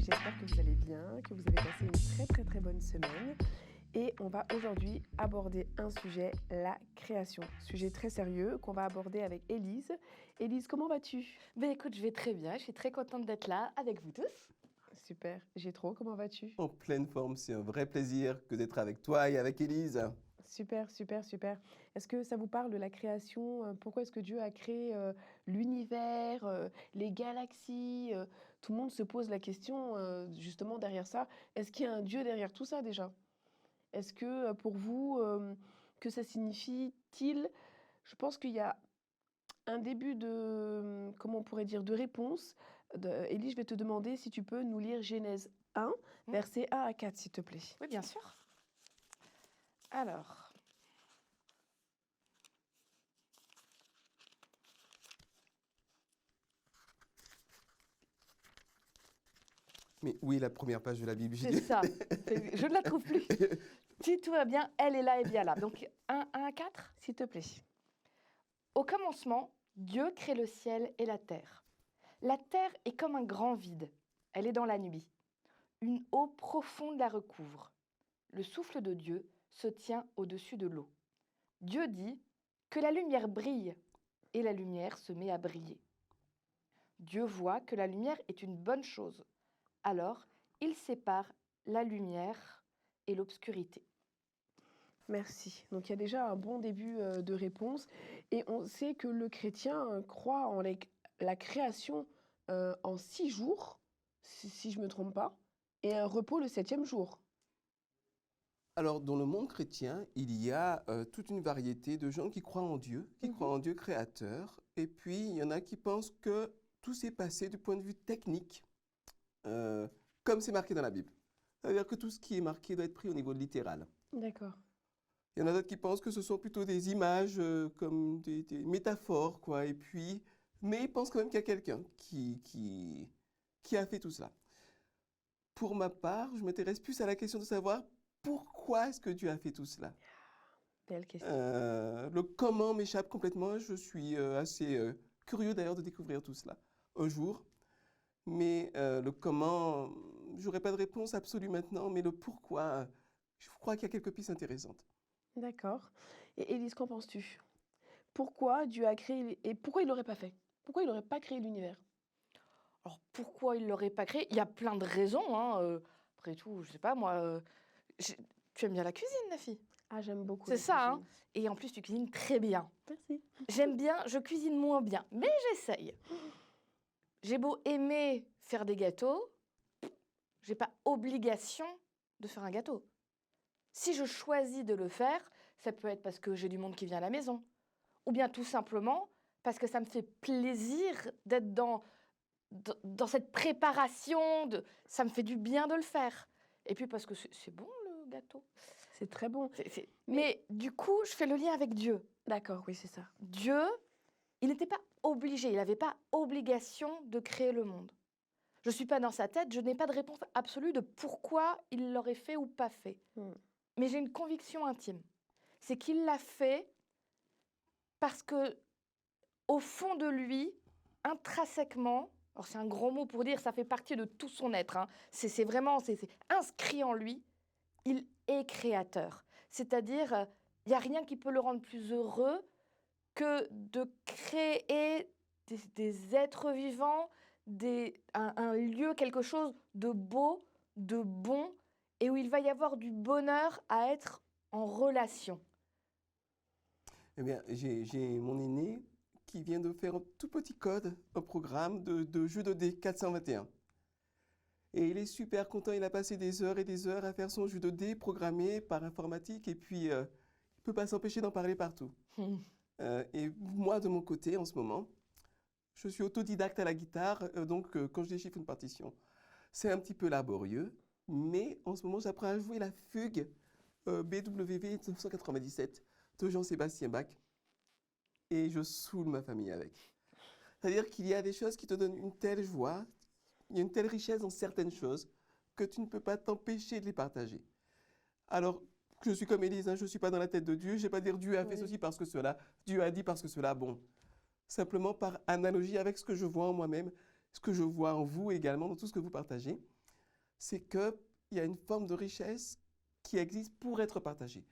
j'espère que vous allez bien, que vous avez passé une très bonne semaine. Et on va aujourd'hui aborder un sujet, la création. Sujet très sérieux qu'on va aborder avec Élise. Élise, comment vas-tu? Ben écoute, je vais très bien, je suis très contente d'être là avec vous tous. Super, Gétro, comment vas-tu? En pleine forme, c'est un vrai plaisir que d'être avec toi et avec Élise. Super. Est-ce que ça vous parle de la création? Pourquoi est-ce que Dieu a créé l'univers, les galaxies? Tout le monde se pose la question justement derrière ça. Est-ce qu'il y a un Dieu derrière tout ça déjà? Est-ce que pour vous, que ça signifie-t-il? Je pense qu'il y a un début de, comment on pourrait dire, de réponse. Élie, je vais te demander si tu peux nous lire Genèse 1, versets 1 à 4, s'il te plaît. Oui, bien sûr. Alors, Mais oui, la première page de la Bible. c'est ça. Je ne la trouve plus. Si tout va bien, elle est là et bien là. Donc, 1 à 4. S'il te plaît. Au commencement, Dieu crée le ciel et la terre. La terre est comme un grand vide. Elle est dans la nuit. Une eau profonde la recouvre. Le souffle de Dieu se tient au-dessus de l'eau. Dieu dit que la lumière brille et la lumière se met à briller. Dieu voit que la lumière est une bonne chose. Alors, il sépare la lumière et l'obscurité. Merci. Donc il y a déjà un bon début de réponse. Et on sait que le chrétien croit en la création en 6 jours, si je ne me trompe pas, et un repos le 7e jour. Alors, dans le monde chrétien, il y a toute une variété de gens qui croient en Dieu, qui croient en Dieu créateur. Et puis, il y en a qui pensent que tout s'est passé du point de vue technique, comme c'est marqué dans la Bible. C'est-à-dire que tout ce qui est marqué doit être pris au niveau littéral. D'accord. Il y en a d'autres qui pensent que ce sont plutôt des images, comme des métaphores, quoi. Et puis, mais ils pensent quand même qu'il y a quelqu'un qui a fait tout cela. Pour ma part, je m'intéresse plus à la question de savoir pourquoi est-ce que Dieu a fait tout cela. Belle question. Le comment m'échappe complètement. Je suis assez curieux d'ailleurs de découvrir tout cela un jour. Mais le comment, j'aurais pas de réponse absolue maintenant, mais le pourquoi, je crois qu'il y a quelques pistes intéressantes. D'accord. Et Élise, qu'en penses-tu? Pourquoi Dieu a créé et pourquoi il l'aurait pas fait? Pourquoi il n'aurait pas créé l'univers? Alors, pourquoi il ne l'aurait pas créé? Il y a plein de raisons. Après tout, je ne sais pas, moi... Tu aimes bien la cuisine, Nafi? Ah, j'aime beaucoup. C'est la ça, hein? cuisine. Et en plus, tu cuisines très bien. Merci. J'aime bien, je cuisine moins bien, mais j'essaye. J'ai beau aimer faire des gâteaux, j'ai pas obligation de faire un gâteau. Si je choisis de le faire, ça peut être parce que j'ai du monde qui vient à la maison, ou bien tout simplement parce que ça me fait plaisir d'être dans cette préparation, ça me fait du bien de le faire. Et puis parce que c'est bon le gâteau. C'est très bon. Mais du coup, je fais le lien avec Dieu. D'accord, oui, c'est ça. Dieu, il n'était pas obligé, il n'avait pas obligation de créer le monde. Je ne suis pas dans sa tête, je n'ai pas de réponse absolue de pourquoi il l'aurait fait ou pas fait. Mais j'ai une conviction intime. C'est qu'il l'a fait parce que, au fond de lui, intrinsèquement, alors c'est un gros mot pour dire, ça fait partie de tout son être, hein, c'est vraiment, c'est inscrit en lui, il est créateur. C'est-à-dire, il n'y a rien qui peut le rendre plus heureux que de créer des êtres vivants, un lieu, quelque chose de beau, de bon, et où il va y avoir du bonheur à être en relation. Eh bien, j'ai mon aîné qui vient de faire un tout petit code, un programme de jeu de dés 421. Et il est super content, il a passé des heures et des heures à faire son jeu de dés programmé par informatique et puis il ne peut pas s'empêcher d'en parler partout. Et moi, de mon côté, en ce moment, je suis autodidacte à la guitare, donc quand je déchiffre une partition, c'est un petit peu laborieux, mais en ce moment, j'apprends à jouer la fugue BWV 1997 de Jean-Sébastien Bach et je saoule ma famille avec. C'est-à-dire qu'il y a des choses qui te donnent une telle joie, il y a une telle richesse dans certaines choses que tu ne peux pas t'empêcher de les partager. Alors, je suis comme Élise, hein, je ne suis pas dans la tête de Dieu, je ne vais pas dire Dieu a fait ceci parce que cela, Dieu a dit parce que cela, bon. Simplement par analogie avec ce que je vois en moi-même, ce que je vois en vous également, dans tout ce que vous partagez. c'est qu'il y a une forme de richesse qui existe pour être partagée.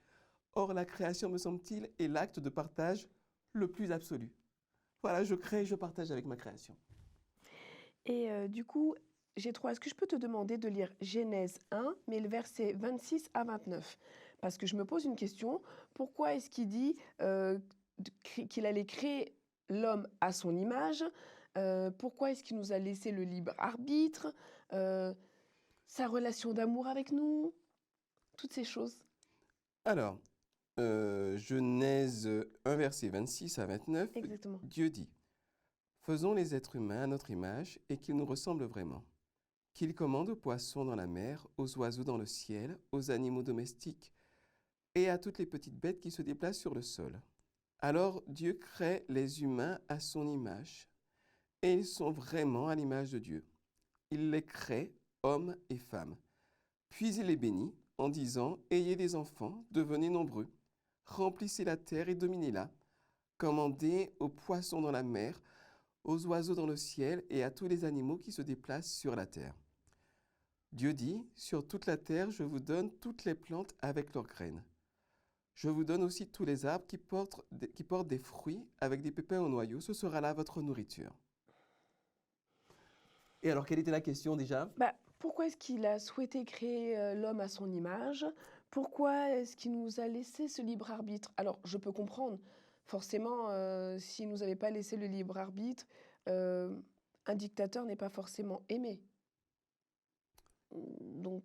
Or, la création, me semble-t-il, est l'acte de partage le plus absolu. Voilà, je crée, je partage avec ma création. Et du coup, Gétro, est-ce que je peux te demander de lire Genèse 1, mais le verset 26 à 29? Parce que je me pose une question, pourquoi est-ce qu'il dit qu'il allait créer l'homme à son image? Pourquoi est-ce qu'il nous a laissé le libre arbitre? Sa relation d'amour avec nous? Toutes ces choses. Alors, Genèse 1, verset 26 à 29, Exactement. Dieu dit, « Faisons les êtres humains à notre image et qu'ils nous ressemblent vraiment. Qu'ils commandent aux poissons dans la mer, aux oiseaux dans le ciel, aux animaux domestiques et à toutes les petites bêtes qui se déplacent sur le sol. » Alors Dieu crée les humains à son image et ils sont vraiment à l'image de Dieu. Il les crée, hommes et femmes. Puis il les bénit en disant, « Ayez des enfants, devenez nombreux, remplissez la terre et dominez-la, commandez aux poissons dans la mer, aux oiseaux dans le ciel et à tous les animaux qui se déplacent sur la terre. » Dieu dit, « Sur toute la terre, je vous donne toutes les plantes avec leurs graines. Je vous donne aussi tous les arbres qui portent des fruits avec des pépins au noyau. Ce sera là votre nourriture. » Et alors, quelle était la question déjà? Pourquoi est-ce qu'il a souhaité créer l'homme à son image? Pourquoi est-ce qu'il nous a laissé ce libre arbitre? Alors, je peux comprendre. Forcément, s'il ne nous avait pas laissé le libre arbitre, un dictateur n'est pas forcément aimé. Donc,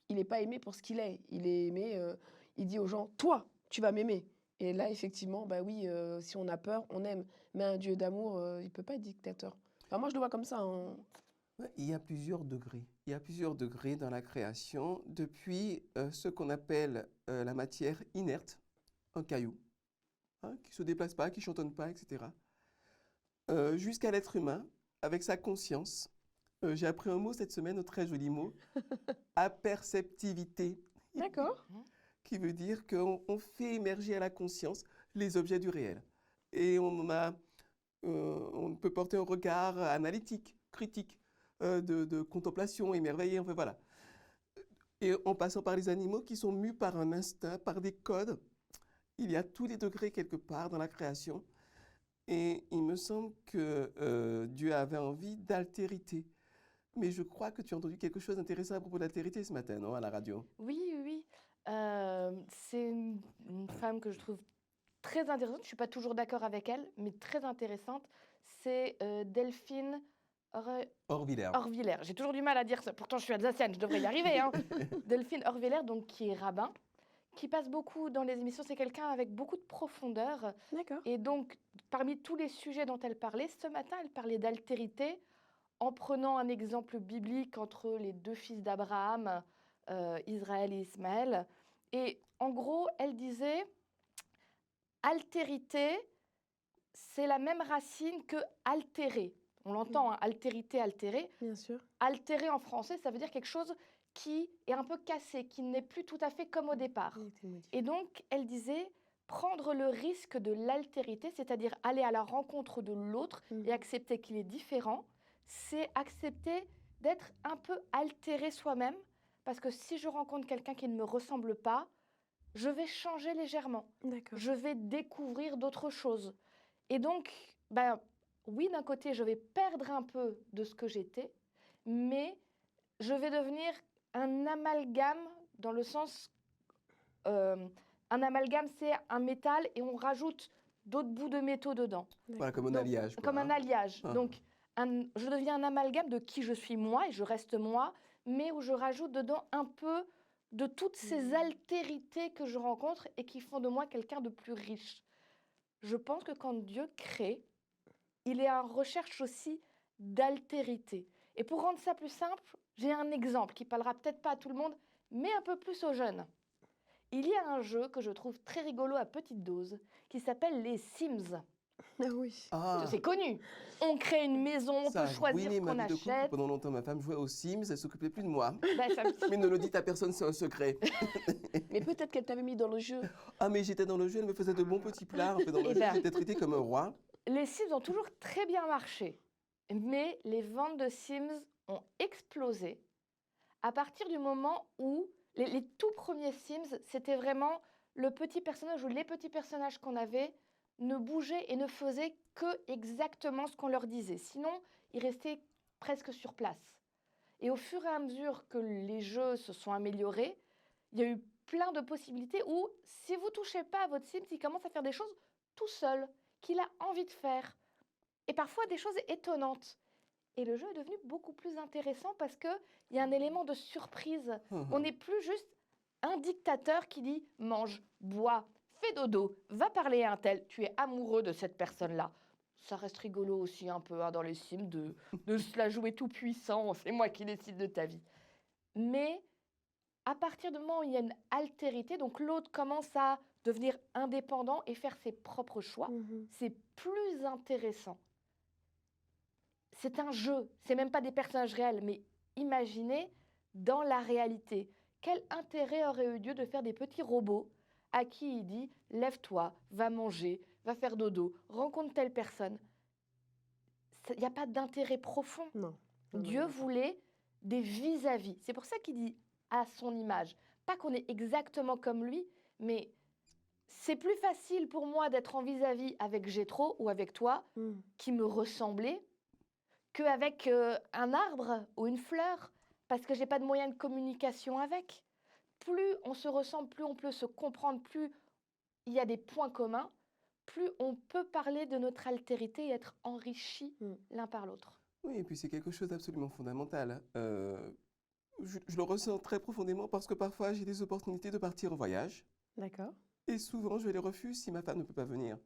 il n'est pas aimé pour ce qu'il est. Il est aimé, il dit aux gens, toi, tu vas m'aimer. Et là, effectivement, bah oui, si on a peur, on aime. Mais un Dieu d'amour, il ne peut pas être dictateur. Enfin, moi, je le vois comme ça. Hein. Il y a plusieurs degrés. Il y a plusieurs degrés dans la création, depuis ce qu'on appelle la matière inerte, un caillou, hein, qui ne se déplace pas, qui ne chantonne pas, etc., jusqu'à l'être humain, avec sa conscience. J'ai appris un mot cette semaine, un très joli mot, aperceptivité. D'accord. Qui veut dire qu'on fait émerger à la conscience les objets du réel. Et on peut porter un regard analytique, critique, de contemplation, émerveillé, enfin voilà. Et en passant par les animaux qui sont mus par un instinct, par des codes, il y a tous les degrés quelque part dans la création. Et il me semble que Dieu avait envie d'altérité. Mais je crois que tu as entendu quelque chose d'intéressant à propos d'altérité ce matin, non, à la radio? Oui. C'est une femme que je trouve très intéressante. Je ne suis pas toujours d'accord avec elle, mais très intéressante. C'est Delphine Orvillers. J'ai toujours du mal à dire ça. Pourtant, je suis alsacienne, je devrais y arriver. Hein. Delphine Orvillers, donc, qui est rabbin, qui passe beaucoup dans les émissions. C'est quelqu'un avec beaucoup de profondeur. D'accord. Et donc, parmi tous les sujets dont elle parlait, ce matin, elle parlait d'altérité en prenant un exemple biblique entre les deux fils d'Abraham, Israël et Ismaël. Et en gros, elle disait, altérité, c'est la même racine que altérer. On l'entend, hein, altérité, altérer. Bien sûr. Altérer en français, ça veut dire quelque chose qui est un peu cassé, qui n'est plus tout à fait comme au départ. Et donc, elle disait, prendre le risque de l'altérité, c'est-à-dire aller à la rencontre de l'autre et accepter qu'il est différent, c'est accepter d'être un peu altéré soi-même, parce que si je rencontre quelqu'un qui ne me ressemble pas, je vais changer légèrement. Je vais découvrir d'autres choses. Et donc, oui, d'un côté, je vais perdre un peu de ce que j'étais, mais je vais devenir un amalgame dans le sens... un amalgame, c'est un métal et on rajoute d'autres bouts de métaux dedans. Voilà, comme un alliage. Quoi, comme hein. un alliage. Donc, je deviens un amalgame de qui je suis moi et je reste moi, mais où je rajoute dedans un peu de toutes ces altérités que je rencontre et qui font de moi quelqu'un de plus riche. Je pense que quand Dieu crée, il est en recherche aussi d'altérité. Et pour rendre ça plus simple, j'ai un exemple qui parlera peut-être pas à tout le monde, mais un peu plus aux jeunes. Il y a un jeu que je trouve très rigolo à petite dose qui s'appelle les Sims. Ah oui. C'est connu. On crée une maison, on peut choisir ce qu'on achète. Pendant longtemps, ma femme jouait aux Sims, elle s'occupait plus de moi. Ça... Mais ne le dites à personne, c'est un secret. Mais peut-être qu'elle t'avait mis dans le jeu. Ah, mais j'étais dans le jeu, elle me faisait de bons petits plats. Dans le jeu, j'étais traité comme un roi. Les Sims ont toujours très bien marché. Mais les ventes de Sims ont explosé à partir du moment où les tout premiers Sims, c'était vraiment le petit personnage ou les petits personnages qu'on avait ne bougeaient et ne faisaient que exactement ce qu'on leur disait. Sinon, ils restaient presque sur place. Et au fur et à mesure que les jeux se sont améliorés, il y a eu plein de possibilités où, si vous ne touchez pas à votre Sims, il commence à faire des choses tout seul, qu'il a envie de faire. Et parfois des choses étonnantes. Et le jeu est devenu beaucoup plus intéressant parce qu'il y a un élément de surprise. On n'est plus juste un dictateur qui dit « mange, bois, fais dodo, va parler à un tel, tu es amoureux de cette personne-là ». Ça reste rigolo aussi un peu dans les Sims de se la jouer tout puissant, c'est moi qui décide de ta vie. Mais à partir du moment où il y a une altérité, donc l'autre commence à devenir indépendant et faire ses propres choix, c'est plus intéressant. C'est un jeu, c'est même pas des personnages réels, mais imaginez dans la réalité, quel intérêt aurait eu lieu de faire des petits robots à qui il dit « lève-toi, va manger, va faire dodo, rencontre telle personne ». Il n'y a pas d'intérêt profond. Non. Dieu voulait des vis-à-vis. C'est pour ça qu'il dit à son image. Pas qu'on est exactement comme lui, mais c'est plus facile pour moi d'être en vis-à-vis avec Jétro ou avec toi, qui me ressemblait, qu'avec un arbre ou une fleur, parce que je n'ai pas de moyen de communication avec. Plus on se ressemble, plus on peut se comprendre, plus il y a des points communs, plus on peut parler de notre altérité et être enrichis l'un par l'autre. Oui, et puis c'est quelque chose d'absolument fondamental. Je le ressens très profondément parce que parfois j'ai des opportunités de partir en voyage. D'accord. Et souvent je les refuse si ma femme ne peut pas venir.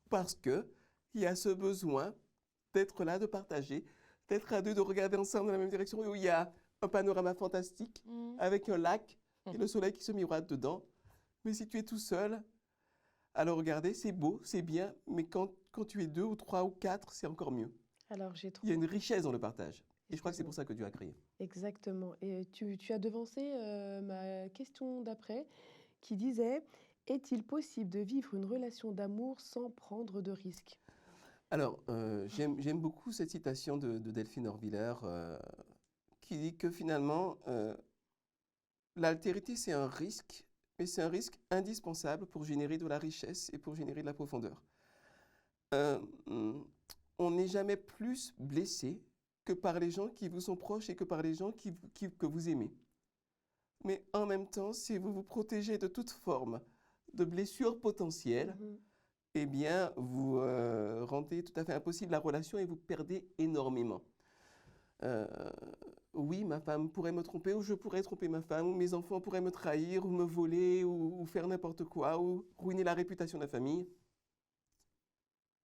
Parce qu'il y a ce besoin d'être là, de partager, d'être à deux, de regarder ensemble dans la même direction où il y a un panorama fantastique avec un lac et le soleil qui se miroite dedans. Mais si tu es tout seul, alors regardez, c'est beau, c'est bien, mais quand tu es 2 ou 3 ou 4, c'est encore mieux. Alors, il y a une richesse dans le partage. Et je crois que c'est pour ça que Dieu a créé. Exactement. Et tu as devancé ma question d'après qui disait « Est-il possible de vivre une relation d'amour sans prendre de risques ?» Alors, j'aime beaucoup cette citation de Delphine Orviller qui dit que finalement, l'altérité, c'est un risque, mais c'est un risque indispensable pour générer de la richesse et pour générer de la profondeur. On n'est jamais plus blessé que par les gens qui vous sont proches et que par les gens que vous aimez. Mais en même temps, si vous vous protégez de toute forme de blessures potentielles, eh bien, vous rendez tout à fait impossible la relation et vous perdez énormément. Oui, ma femme pourrait me tromper, ou je pourrais tromper ma femme, ou mes enfants pourraient me trahir, ou me voler, ou faire n'importe quoi, ou ruiner la réputation de la famille.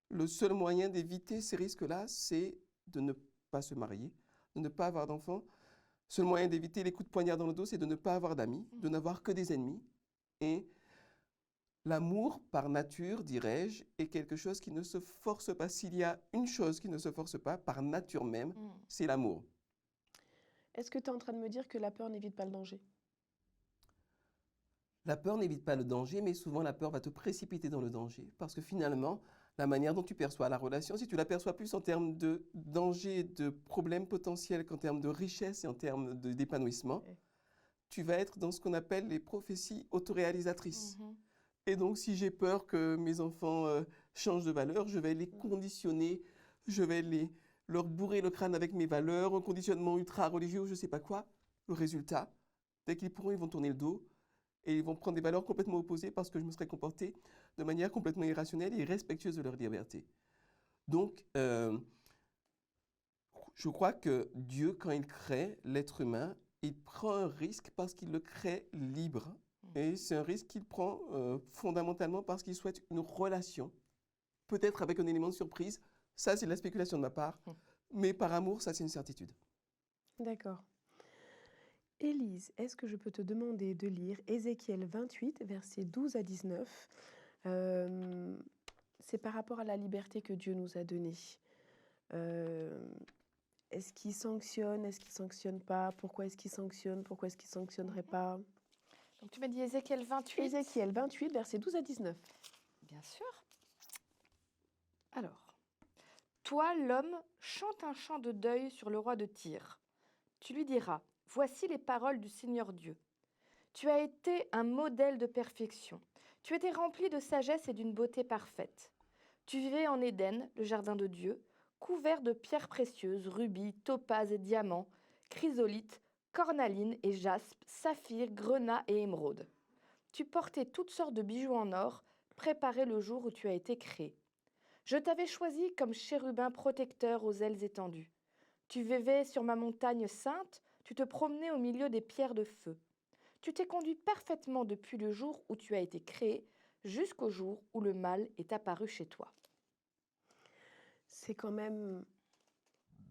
Le seul moyen d'éviter ces risques-là, c'est de ne pas se marier, de ne pas avoir d'enfants. Le seul moyen d'éviter les coups de poignard dans le dos, c'est de ne pas avoir d'amis, de n'avoir que des ennemis. Et l'amour, par nature, dirais-je, est quelque chose qui ne se force pas. S'il y a une chose qui ne se force pas, par nature même, c'est l'amour. Est-ce que tu es en train de me dire que la peur n'évite pas le danger? La peur n'évite pas le danger, mais souvent la peur va te précipiter dans le danger. Parce que finalement, la manière dont tu perçois la relation, si tu la perçois plus en termes de danger, de problèmes potentiels qu'en termes de richesse et en termes d'épanouissement, tu vas être dans ce qu'on appelle les prophéties autoréalisatrices. Et donc, si j'ai peur que mes enfants changent de valeur, je vais les conditionner, je vais leur bourrer le crâne avec mes valeurs, un conditionnement ultra-religieux, je ne sais pas quoi. Le résultat, dès qu'ils pourront, ils vont tourner le dos et ils vont prendre des valeurs complètement opposées parce que je me serais comporté de manière complètement irrationnelle et irrespectueuse de leur liberté. Donc, je crois que Dieu, quand il crée l'être humain, il prend un risque parce qu'il le crée libre. Et c'est un risque qu'il prend fondamentalement parce qu'il souhaite une relation, peut-être avec un élément de surprise. Ça, c'est de la spéculation de ma part. Mais par amour, ça, c'est une certitude. D'accord. Élise, est-ce que je peux te demander de lire Ézéchiel 28, versets 12 à 19 ? C'est par rapport à la liberté que Dieu nous a donnée. Est-ce qu'il sanctionne? Est-ce qu'il ne sanctionne pas? Pourquoi est-ce qu'il sanctionne? Pourquoi est-ce qu'il ne sanctionnerait pas? Donc tu m'as dit Ézéchiel 28. Ézéchiel 28, versets 12 à 19. Bien sûr. Alors, toi, l'homme, chante un chant de deuil sur le roi de Tyr. Tu lui diras, Voici les paroles du Seigneur Dieu. Tu as été un modèle de perfection. Tu étais rempli de sagesse et d'une beauté parfaite. Tu vivais en Éden, le jardin de Dieu, couvert de pierres précieuses, rubis, topazes et diamants, chrysolites, cornalines et jaspes, saphirs, grenats et émeraudes. Tu portais toutes sortes de bijoux en or, préparés le jour où tu as été créé. Je t'avais choisi comme chérubin protecteur aux ailes étendues. Tu vivais sur ma montagne sainte, tu te promenais au milieu des pierres de feu. Tu t'es conduit parfaitement depuis le jour où tu as été créé jusqu'au jour où le mal est apparu chez toi. C'est quand même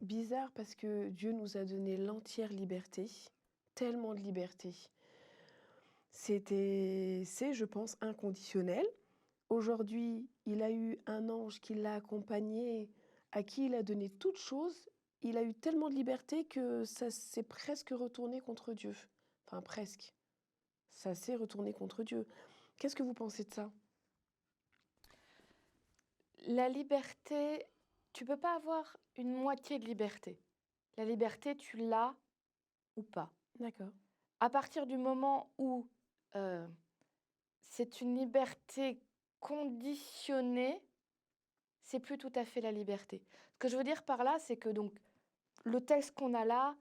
bizarre parce que Dieu nous a donné l'entière liberté, tellement de liberté. C'est, je pense, inconditionnel. Aujourd'hui, il a eu un ange qui l'a accompagné, à qui il a donné toutes choses. Il a eu tellement de liberté que ça s'est presque retourné contre Dieu. Enfin, presque. Ça s'est retourné contre Dieu. Qu'est-ce que vous pensez de ça? La liberté, tu peux pas avoir une moitié de liberté. La liberté, tu l'as ou pas. D'accord. À partir du moment où c'est une liberté conditionnée, c'est plus tout à fait la liberté. Ce que je veux dire par là, c'est que donc le texte qu'on a là,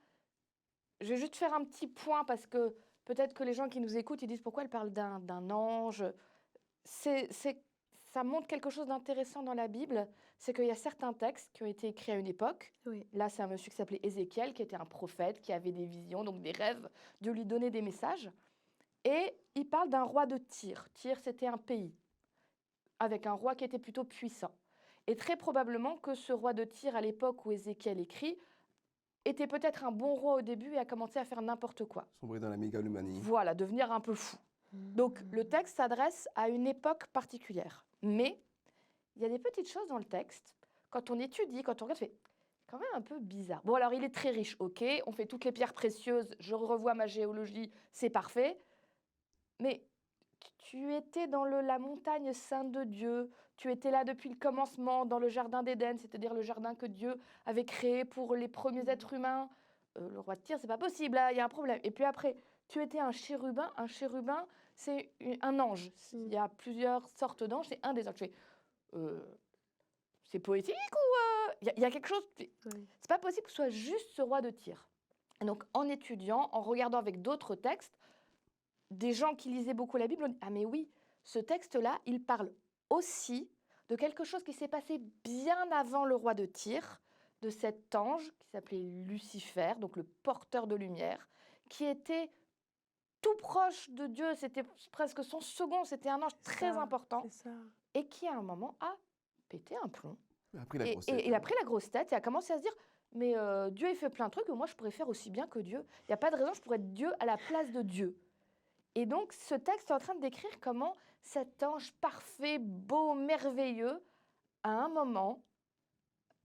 je vais juste faire un petit point parce que peut-être que les gens qui nous écoutent, ils disent pourquoi elle parle d'un ange. Ça montre quelque chose d'intéressant dans la Bible, c'est qu'il y a certains textes qui ont été écrits à une époque. Oui. Là, c'est un monsieur qui s'appelait Ézéchiel, qui était un prophète, qui avait des visions, donc des rêves, Dieu lui donnait des messages. Et il parle d'un roi de Tyr. Tyr, c'était un pays, avec un roi qui était plutôt puissant. Et très probablement que ce roi de Tyr, à l'époque où Ézéchiel écrit, était peut-être un bon roi au début et a commencé à faire n'importe quoi. Sombrer dans la mégalomanie. Voilà, devenir un peu fou. Donc, le texte s'adresse à une époque particulière. Mais il y a des petites choses dans le texte, quand on étudie, quand on regarde, c'est quand même un peu bizarre. Bon, alors, il est très riche, ok, on fait toutes les pierres précieuses, je revois ma géologie, c'est parfait. Mais tu étais dans la montagne sainte de Dieu, tu étais là depuis le commencement, dans le jardin d'Éden, c'est-à-dire le jardin que Dieu avait créé pour les premiers êtres humains. Le roi de Tyr, c'est pas possible, là, il y a un problème. Et puis après, tu étais un chérubin. Un chérubin, c'est un ange. Il y a plusieurs sortes d'anges, c'est un des anges. C'est poétique ou il y a quelque chose. Oui. C'est pas possible que ce soit juste ce roi de Tyr. Et donc, en étudiant, en regardant avec d'autres textes, des gens qui lisaient beaucoup la Bible ont dit « Ah mais oui, ce texte-là, il parle aussi de quelque chose qui s'est passé bien avant le roi de Tyr, de cet ange qui s'appelait Lucifer, donc le porteur de lumière, qui était tout proche de Dieu, c'était presque son second, c'était un ange très important, et qui à un moment a pété un plomb. Il a pris la grosse tête. Et il a pris la grosse tête et a commencé à se dire « Mais Dieu, il fait plein de trucs, moi, je pourrais faire aussi bien que Dieu. Il n'y a pas de raison, je pourrais être Dieu à la place de Dieu. » Et donc, ce texte est en train de décrire comment cet ange parfait, beau, merveilleux, à un moment,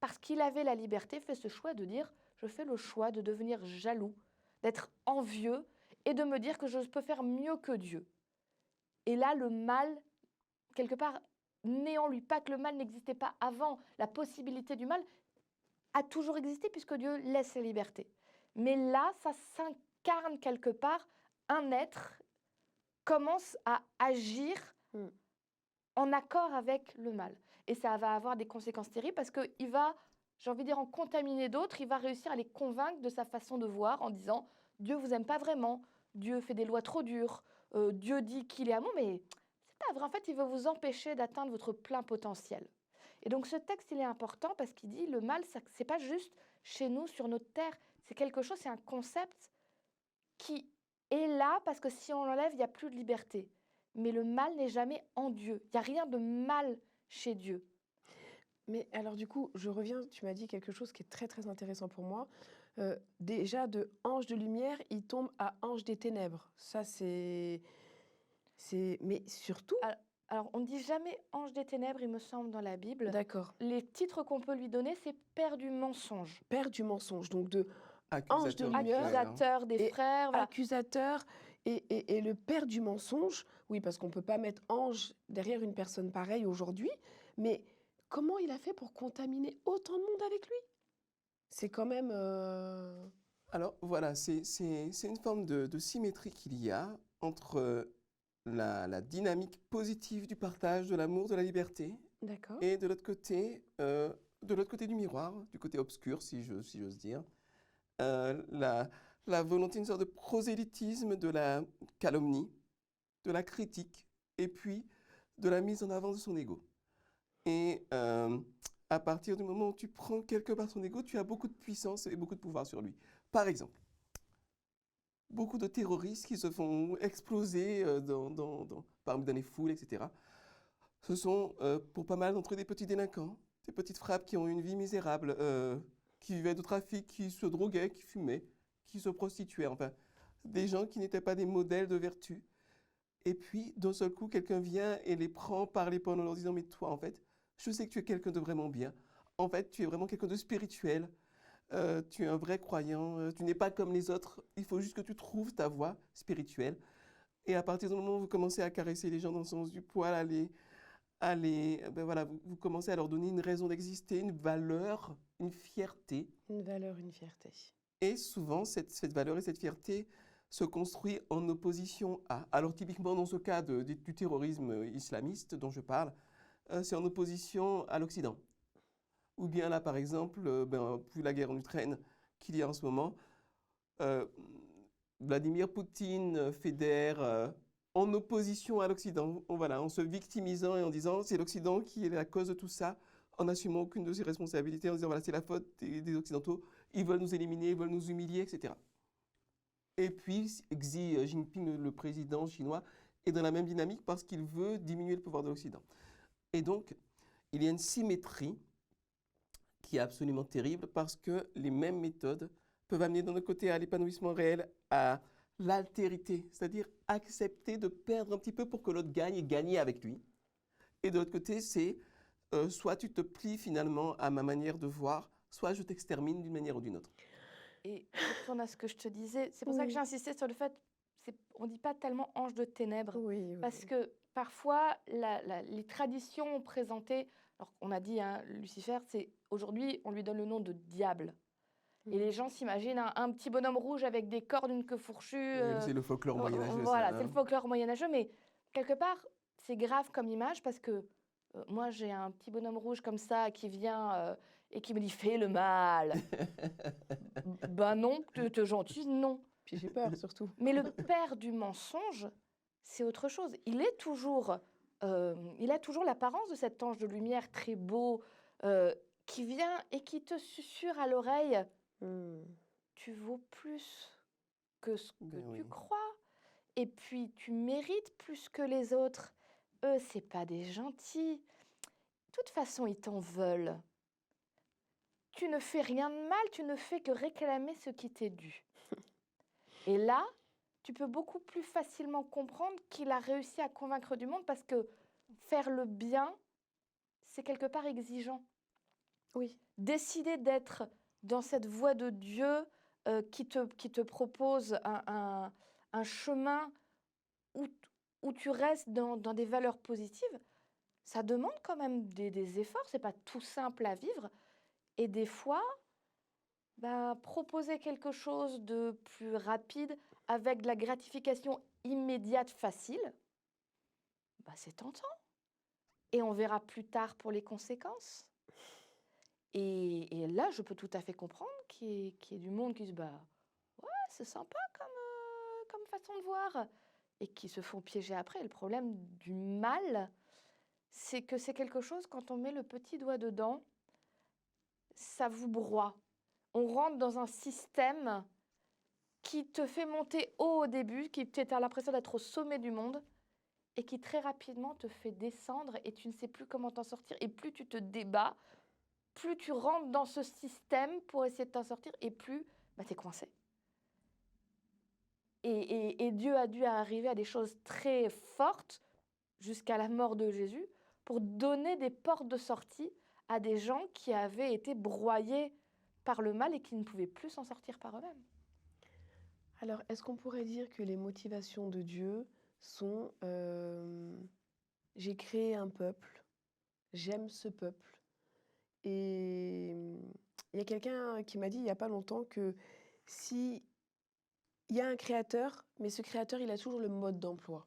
parce qu'il avait la liberté, fait ce choix de dire « Je fais le choix de devenir jaloux, d'être envieux et de me dire que je peux faire mieux que Dieu. » Et là, le mal, quelque part, né en lui, pas que le mal n'existait pas avant, la possibilité du mal a toujours existé puisque Dieu laisse la liberté. Mais là, ça s'incarne quelque part, un être commence à agir en accord avec le mal. Et ça va avoir des conséquences terribles parce qu'il va, j'ai envie de dire, en contaminer d'autres, il va réussir à les convaincre de sa façon de voir en disant « Dieu vous aime pas vraiment, Dieu fait des lois trop dures, Dieu dit qu'il est amour, mais c'est pas vrai, en fait, il veut vous empêcher d'atteindre votre plein potentiel. » Et donc ce texte, il est important parce qu'il dit le mal, c'est pas juste chez nous, sur notre terre, c'est quelque chose, c'est un concept qui est là parce que si on l'enlève, il n'y a plus de liberté. Mais le mal n'est jamais en Dieu. Il n'y a rien de mal chez Dieu. Mais alors du coup, je reviens, tu m'as dit quelque chose qui est très très intéressant pour moi. Déjà, de ange de lumière, il tombe à ange des ténèbres. Ça, c'est... Mais surtout... Alors, on ne dit jamais ange des ténèbres, il me semble, dans la Bible. D'accord. Les titres qu'on peut lui donner, c'est père du mensonge. Père du mensonge, donc de ange de lumière. Accusateur des frères. Voilà. Accusateur et le père du mensonge. Oui, parce qu'on ne peut pas mettre ange derrière une personne pareille aujourd'hui. Mais comment il a fait pour contaminer autant de monde avec lui? C'est quand même... Alors voilà, c'est une forme de symétrie qu'il y a entre la dynamique positive du partage, de l'amour, de la liberté, D'accord. et de l'autre côté du miroir, du côté obscur, si j'ose dire, la volonté, une sorte de prosélytisme de la calomnie, de la critique, et puis de la mise en avant de son ego. Et à partir du moment où tu prends quelque part son ego, tu as beaucoup de puissance et beaucoup de pouvoir sur lui. Par exemple, beaucoup de terroristes qui se font exploser parmi dans les foules, etc. Ce sont pour pas mal d'entre eux des petits délinquants, des petites frappes qui ont une vie misérable, qui vivaient de trafic, qui se droguaient, qui fumaient, qui se prostituaient, enfin, des gens qui n'étaient pas des modèles de vertu. Et puis, d'un seul coup, quelqu'un vient et les prend par l'épaule en leur disant, mais toi, en fait, je sais que tu es quelqu'un de vraiment bien. En fait, tu es vraiment quelqu'un de spirituel. Tu es un vrai croyant. Tu n'es pas comme les autres. Il faut juste que tu trouves ta voie spirituelle. Et à partir du moment où vous commencez à caresser les gens dans le sens du poil, ben voilà, vous commencez à leur donner une raison d'exister, une valeur, une fierté. Une valeur, une fierté. Et souvent, cette valeur et cette fierté se construit en opposition à. Alors typiquement dans ce cas du terrorisme islamiste dont je parle, c'est en opposition à l'Occident. Ou bien là, par exemple, vu la guerre en Ukraine qu'il y a en ce moment, euh, Vladimir Poutine fédère en opposition à l'Occident, voilà, en se victimisant et en disant c'est l'Occident qui est la cause de tout ça, en n'assumant aucune de ses responsabilités, en disant voilà, c'est la faute des Occidentaux, ils veulent nous éliminer, ils veulent nous humilier, etc. Et puis Xi Jinping, le président chinois, est dans la même dynamique parce qu'il veut diminuer le pouvoir de l'Occident. Et donc, il y a une symétrie qui est absolument terrible parce que les mêmes méthodes peuvent amener d'un autre côté à l'épanouissement réel, à l'altérité, c'est-à-dire accepter de perdre un petit peu pour que l'autre gagne et gagner avec lui. Et de l'autre côté, c'est soit tu te plies finalement à ma manière de voir, soit je t'extermine d'une manière ou d'une autre. Et je retourne à ce que je te disais, c'est pour ça que Oui. j'ai insisté sur le fait, on ne dit pas tellement ange de ténèbres, Oui, parce oui. que parfois les traditions ont présenté, alors on a dit hein, Lucifer, c'est aujourd'hui on lui donne le nom de diable. Et les gens s'imaginent un petit bonhomme rouge avec des cornes, une queue fourchue. C'est le folklore moyenâgeux, Voilà, ça. c'est le folklore moyenâgeux, mais quelque part, c'est grave comme image parce que moi, j'ai un petit bonhomme rouge comme ça qui vient et qui me dit fais le mal. Ben non, t'es gentil, non. Puis j'ai peur surtout. Mais le père du mensonge, c'est autre chose. Il a toujours l'apparence de cet ange de lumière très beau qui vient et qui te susurre à l'oreille. Tu vaux plus que ce que tu crois. Et puis, tu mérites plus que les autres. Eux, c'est pas des gentils. De toute façon, ils t'en veulent. Tu ne fais rien de mal, tu ne fais que réclamer ce qui t'est dû. Et là, tu peux beaucoup plus facilement comprendre qu'il a réussi à convaincre du monde parce que faire le bien, c'est quelque part exigeant. Oui. Décider d'être dans cette voie de Dieu qui te propose un chemin où tu restes dans des valeurs positives, ça demande quand même des efforts. Ce n'est pas tout simple à vivre. Et des fois, proposer quelque chose de plus rapide avec de la gratification immédiate facile, c'est tentant. Et on verra plus tard pour les conséquences. Et là, je peux tout à fait comprendre qu'il y ait du monde qui se dit ouais, c'est sympa comme façon de voir, et qui se font piéger après. Le problème du mal, c'est que c'est quelque chose, quand on met le petit doigt dedans, ça vous broie. On rentre dans un système qui te fait monter haut au début, qui peut-être a l'impression d'être au sommet du monde, et qui très rapidement te fait descendre et tu ne sais plus comment t'en sortir. Et plus tu te débats, plus tu rentres dans ce système pour essayer de t'en sortir, et plus t'es coincé. Et Dieu a dû arriver à des choses très fortes, jusqu'à la mort de Jésus, pour donner des portes de sortie à des gens qui avaient été broyés par le mal et qui ne pouvaient plus s'en sortir par eux-mêmes. Alors, est-ce qu'on pourrait dire que les motivations de Dieu sont j'ai créé un peuple, j'aime ce peuple. Et il y a quelqu'un qui m'a dit il n'y a pas longtemps que si il y a un créateur, mais ce créateur, il a toujours le mode d'emploi.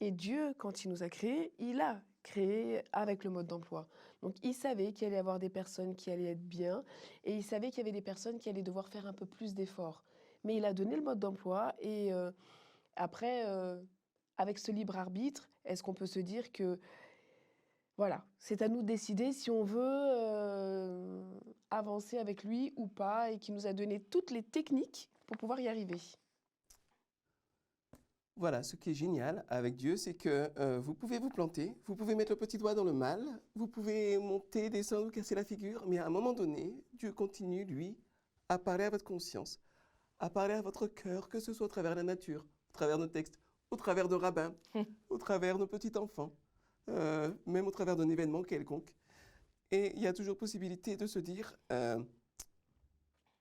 Et Dieu, quand il nous a créés, il a créé avec le mode d'emploi. Donc, il savait qu'il allait y avoir des personnes qui allaient être bien et il savait qu'il y avait des personnes qui allaient devoir faire un peu plus d'efforts. Mais il a donné le mode d'emploi et après, avec ce libre arbitre, est-ce qu'on peut se dire que, voilà, c'est à nous de décider si on veut avancer avec lui ou pas et qu'il nous a donné toutes les techniques pour pouvoir y arriver. Voilà, ce qui est génial avec Dieu, c'est que vous pouvez vous planter, vous pouvez mettre le petit doigt dans le mal, vous pouvez monter, descendre, vous casser la figure, mais à un moment donné, Dieu continue, lui, à parler à votre conscience, à parler à votre cœur, que ce soit au travers de la nature, au travers de nos textes, au travers de rabbins, au travers de nos petits enfants, même au travers d'un événement quelconque. Et il y a toujours possibilité de se dire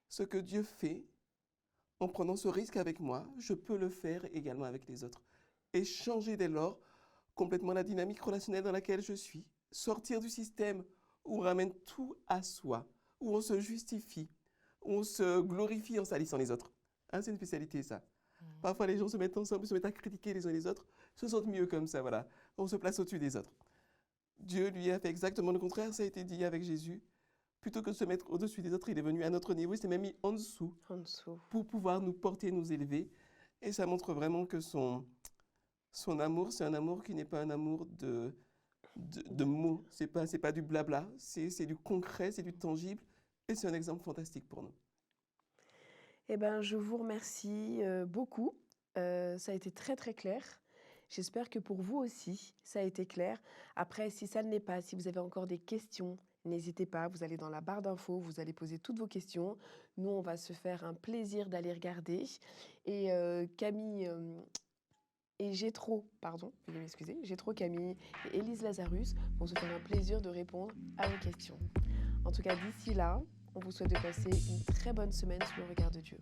ce que Dieu fait, en prenant ce risque avec moi, je peux le faire également avec les autres. Et changer dès lors complètement la dynamique relationnelle dans laquelle je suis. Sortir du système où on ramène tout à soi, où on se justifie, où on se glorifie en salissant les autres. Hein, c'est une spécialité, ça. Parfois, les gens se mettent ensemble, se mettent à critiquer les uns les autres, se sentent mieux comme ça, voilà. On se place au-dessus des autres. Dieu, lui, a fait exactement le contraire, ça a été dit avec Jésus. Plutôt que de se mettre au-dessus des autres, il est venu à notre niveau, il s'est même mis en dessous pour pouvoir nous porter, nous élever. Et ça montre vraiment que son amour, c'est un amour qui n'est pas un amour de mots. C'est pas du blabla, c'est du concret, c'est du tangible. Et c'est un exemple fantastique pour nous. Eh ben, je vous remercie beaucoup. Ça a été très très clair. J'espère que pour vous aussi, ça a été clair. Après, si ça ne l'est pas, si vous avez encore des questions, n'hésitez pas, vous allez dans la barre d'infos, vous allez poser toutes vos questions. Nous, on va se faire un plaisir d'aller regarder. Et Camille et Gétro, pardon, veuillez m'excuser, Gétro Camille et Élise Lazarus vont se faire un plaisir de répondre à vos questions. En tout cas, d'ici là, on vous souhaite de passer une très bonne semaine sous le regard de Dieu.